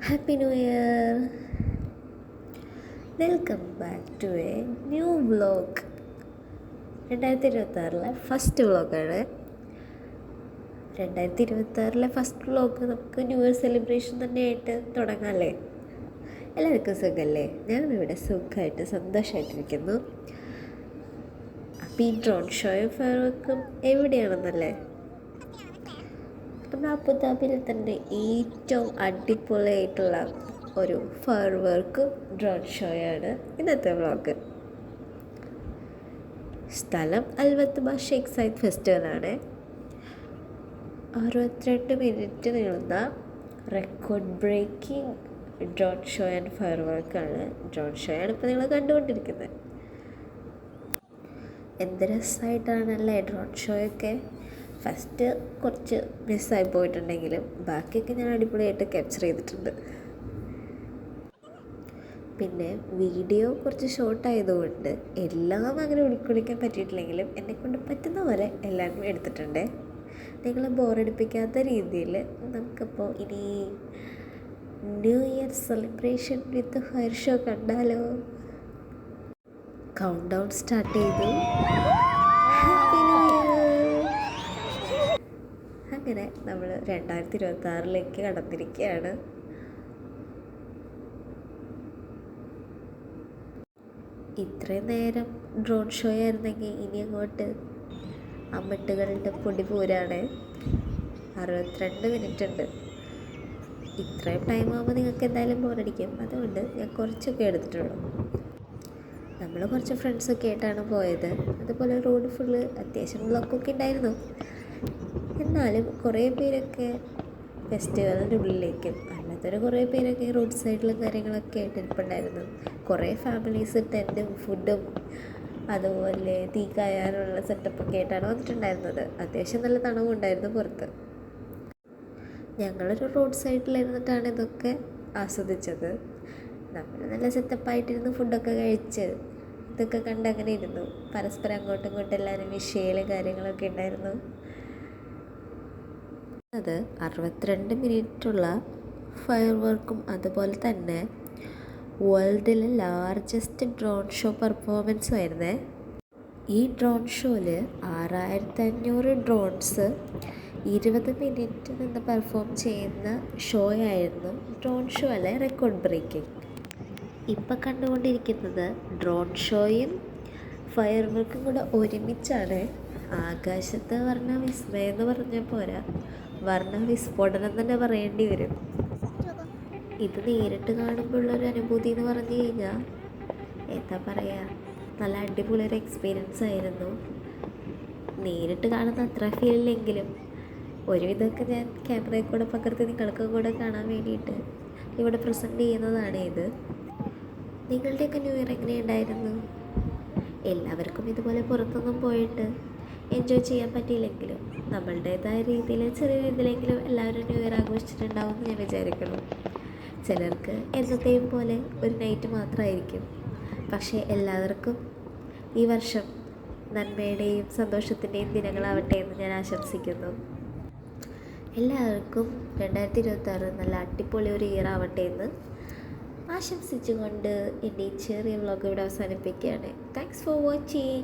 Happy new year. Welcome back to a new vlog. 2026 first വ്ളോഗാണ്. 2026 first vlog നമുക്ക് new year celebration തന്നെയായിട്ട് തുടങ്ങാമല്ലേ? എല്ലാവർക്കും സുഖമല്ലേ? ഞങ്ങളിവിടെ സുഖമായിട്ട് സന്തോഷമായിട്ടിരിക്കുന്നു. അപ്പോൾ ഈ ഡ്രോൺ ഷോയും ഫയർവർക്കും എവിടെയാണെന്നല്ലേ? നമ്മുടെ അബുദാബിയിൽ തന്നെ ഏറ്റവും അടിപൊളിയായിട്ടുള്ള ഒരു ഫയർ വർക്ക് ഡ്രോൺ ഷോയാണ് ഇന്നത്തെ വ്ളോഗ്. സ്ഥലം അൽവത്ബ ഷെയ്ഖ് സയ്യിദ് ഫെസ്റ്റിവലാണ്. 62 മിനിറ്റ് നീളുന്ന record breaking drone show and fire വർക്കാണ്. ഡ്രോൺ ഷോയാണ് ഇപ്പോൾ നിങ്ങൾ കണ്ടുകൊണ്ടിരിക്കുന്നത്. എന്ത് രസമായിട്ടാണല്ലേ ഡ്രോൺ ഷോയൊക്കെ. ഫസ്റ്റ് കുറച്ച് മിസ്സായി പോയിട്ടുണ്ടെങ്കിലും ബാക്കിയൊക്കെ ഞാൻ അടിപൊളിയായിട്ട് ക്യാപ്ചർ ചെയ്തിട്ടുണ്ട്. പിന്നെ വീഡിയോ കുറച്ച് ഷോർട്ടായതുകൊണ്ട് എല്ലാം അങ്ങനെ ഉൾക്കൊള്ളിക്കാൻ പറ്റിയിട്ടില്ലെങ്കിലും എന്നെക്കൊണ്ട് പറ്റുന്ന പോലെ എല്ലാം എടുത്തിട്ടുണ്ട്. നിങ്ങളെ ബോറടിപ്പിക്കാത്ത രീതിയിൽ നമുക്കിപ്പോൾ ഇനി ന്യൂ ഇയർ സെലിബ്രേഷൻ വിത്ത് ഫയർ ഷോ കണ്ടാലോ? കൗണ്ട് ഡൗൺ സ്റ്റാർട്ട് ചെയ്തു. അങ്ങനെ നമ്മൾ 2026 കടന്നിരിക്കുകയാണ്. ഇത്രയും നേരം ഡ്രോൺ ഷോ ആയിരുന്നെങ്കിൽ ഇനി അങ്ങോട്ട് അമ്മട്ടുകളുടെ പൊടി പോരാണ്. 62 മിനിറ്റ് ഉണ്ട്. ഇത്രയും ടൈം ആകുമ്പോൾ നിങ്ങൾക്ക് എന്തായാലും ബോറടിക്കും. അതുകൊണ്ട് ഞാൻ കുറച്ചൊക്കെ എടുത്തിട്ടുള്ളൂ. നമ്മൾ കുറച്ച് ഫ്രണ്ട്സൊക്കെ ആയിട്ടാണ് പോയത്. അതുപോലെ റോഡ് ഫുള്ള് അത്യാവശ്യം ബ്ലോക്കൊക്കെ ഉണ്ടായിരുന്നു. എന്നാലും കുറേ പേരൊക്കെ ഫെസ്റ്റിവലിൻ്റെ ഉള്ളിലേക്കും അല്ലാത്തൊരു കുറേ പേരൊക്കെ റോഡ് സൈഡിലും കാര്യങ്ങളൊക്കെ ആയിട്ട് ഇരിപ്പുണ്ടായിരുന്നു. കുറേ ഫാമിലീസ് ടെൻറ്റും ഫുഡും അതുപോലെ തീ കായാനുള്ള സെറ്റപ്പൊക്കെ ആയിട്ടാണ് വന്നിട്ടുണ്ടായിരുന്നത്. അത്യാവശ്യം നല്ല തണവുണ്ടായിരുന്നു പുറത്ത്. ഞങ്ങളൊരു റോഡ് സൈഡിലിരുന്നിട്ടാണ് ഇതൊക്കെ ആസ്വദിച്ചത്. നമ്മൾ നല്ല സെറ്റപ്പായിട്ടിരുന്ന് ഫുഡൊക്കെ കഴിച്ച് ഇതൊക്കെ കണ്ട് അങ്ങനെ ഇരുന്നു. പരസ്പരം അങ്ങോട്ടും ഇങ്ങോട്ടും എല്ലാവരും വിഷയലും കാര്യങ്ങളൊക്കെ ഉണ്ടായിരുന്നു. അത് 62 മിനിറ്റുള്ള ഫയർ വർക്കും അതുപോലെ തന്നെ വേൾഡിലെ ലാർജസ്റ്റ് ഡ്രോൺ ഷോ പെർഫോമൻസും ആയിരുന്നേ. ഈ ഡ്രോൺ ഷോയിൽ 6500 ഡ്രോൺസ് 20 മിനിറ്റ് നിന്ന് പെർഫോം ചെയ്യുന്ന ഷോ ആയിരുന്നു ഡ്രോൺ ഷോ അല്ലെ റെക്കോർഡ് ബ്രേക്കിംഗ്. ഇപ്പം കണ്ടുകൊണ്ടിരിക്കുന്നത് ഡ്രോൺ ഷോയും ഫയർ വർക്കും കൂടെ ഒരുമിച്ചാണ്. ആകാശത്ത് വർണ്ണ വിസ്മയം എന്ന് പറഞ്ഞാൽ പോരാ, വർണ്ണ വിസ്ഫോടനം തന്നെ പറയേണ്ടി വരും. ഇത് നേരിട്ട് കാണുമ്പോഴുള്ളൊരു അനുഭൂതി എന്ന് പറഞ്ഞു കഴിഞ്ഞാൽ എന്താ പറയുക, നല്ല അടിപൊളി ഒരു എക്സ്പീരിയൻസ് ആയിരുന്നു. നേരിട്ട് കാണുന്ന അത്ര ഫീലില്ലെങ്കിലും ഒരുവിധമൊക്കെ ഞാൻ ക്യാമറയിൽ കൂടെ പകർത്തി നിങ്ങൾക്ക് കൂടെ കാണാൻ വേണ്ടിയിട്ട് ഇവിടെ പ്രസൻറ്റ് ചെയ്യുന്നതാണ് ഇത്. നിങ്ങളുടെയൊക്കെ ന്യൂ ഇയർ എങ്ങനെയുണ്ടായിരുന്നു? എല്ലാവർക്കും ഇതുപോലെ പുറത്തൊന്നും പോയിട്ട് എൻജോയ് ചെയ്യാൻ പറ്റിയില്ലെങ്കിലും നമ്മളുടേതായ രീതിയിൽ ചെറിയ രീതിയിലെങ്കിലും എല്ലാവരും ന്യൂ ഇയർ ആഘോഷിച്ചിട്ടുണ്ടാവും എന്ന് ഞാൻ വിചാരിക്കണം. ചിലർക്ക് എന്നത്തെയും പോലെ ഒരു നൈറ്റ് മാത്രമായിരിക്കും. പക്ഷേ എല്ലാവർക്കും ഈ വർഷം നന്മയുടെയും സന്തോഷത്തിൻ്റെയും ദിനങ്ങളാവട്ടെ എന്ന് ഞാൻ ആശംസിക്കുന്നു. എല്ലാവർക്കും 2026 നല്ല അടിപൊളി ഒരു ഇയർ ആവട്ടെ എന്ന് ആശംസിച്ചുകൊണ്ട് എൻ്റെ ഈ ചെറിയ വ്ളോഗ് ഇവിടെ അവസാനിപ്പിക്കുകയാണ്. Thanks for watching.